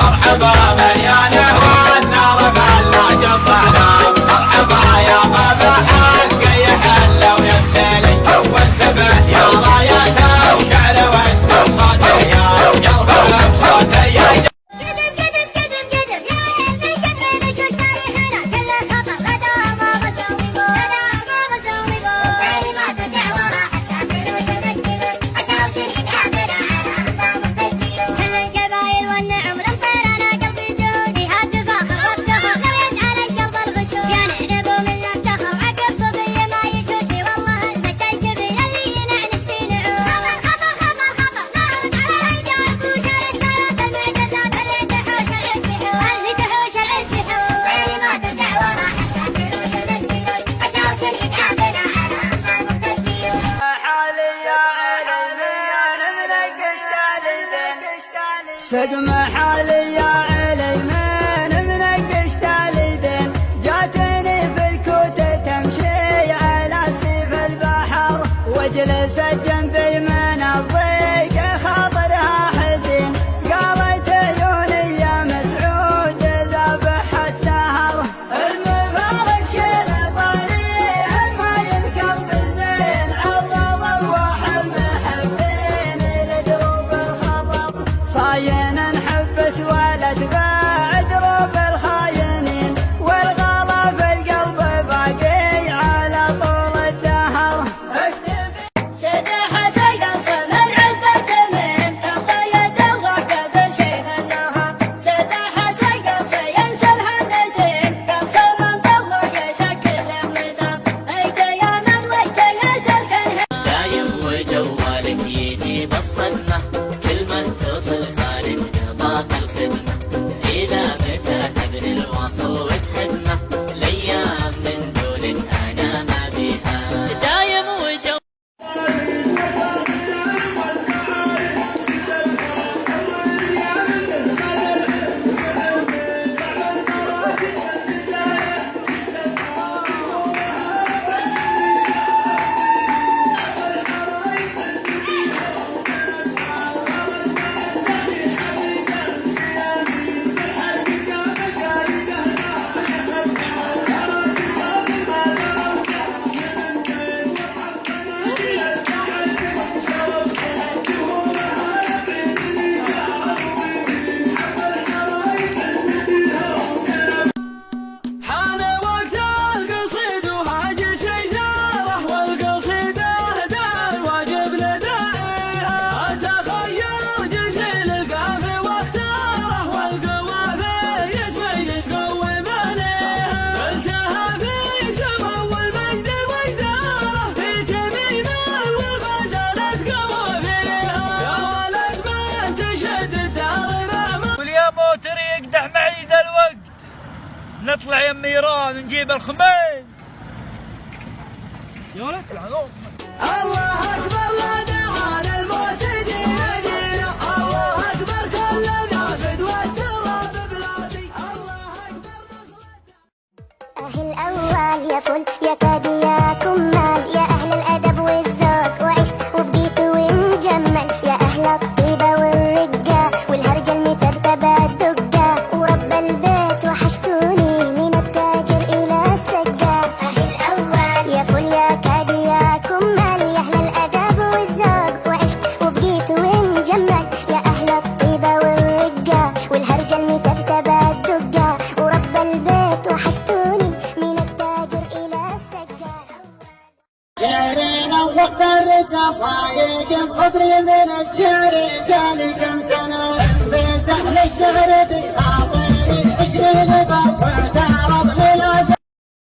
مرحبا مليانه والنار بلا جمعنا، مرحبا يا بابا حقي يحلى ويمتلي، وانتبه يا رايته وشعله واسمع صوته يا قلبه بصوته يا سقم حالي يا علي من منقش تاليدين، جاتني في الكوت تمشي على سيف البحر، وجلست جنبي من الضيق خاطرها حزين، قالت عيوني يا مسعود ذابح السهر، المفارق شيل طريح ما القلب زين، عرض ارواح المحبين لدروب الخطب، صاين نحبس ولا تباع دروب الخاينين، والغلا في القلب باقي على طول الدهر. سداحة القمص من عذب التميم تبقى يدوع قبل شيخ النهار، سداحة القمص ينسى الهندسين، قمص من طبله يسكر المسام، ايت يا من ويت يسر كنها دايم وجوالك يجي بالصدمة، كلمة توصل خالد باق الخدمة، إلى متى تبني الوصل وتهدمه، الأيام من دونك أنا ما بيها، دايم وجو نطلع يم ايران نجيب الخمين يا ولد الله اكبر لا دعانا الموت جينا جينا، الله اكبر كل ذابد والتراب بلادي، الله اكبر أهل الأول يا فل يا كادي يا كمال، يا أهل الأدب والذوق وعشت وبقيت ومجمل، يا أهل الطيبة والرقة والهرجة المترتبة الدقة، ورب البيت وحشتوني من التاجر إلى السقا. أهل الأول يا فل يا كادي يا كمال، يا أهل الأدب والذوق وعشت وبقيت ومجمل، يا أهل الطيبة والرقة والهرجة المترتبة الدقة، ورب البيت وحشتوني من التاجر إلى السقا. شعرنا وقدرت ضايق صدري من الشعر، جالي كم سنة بيت أهل الشعر بخاطري 20 بابا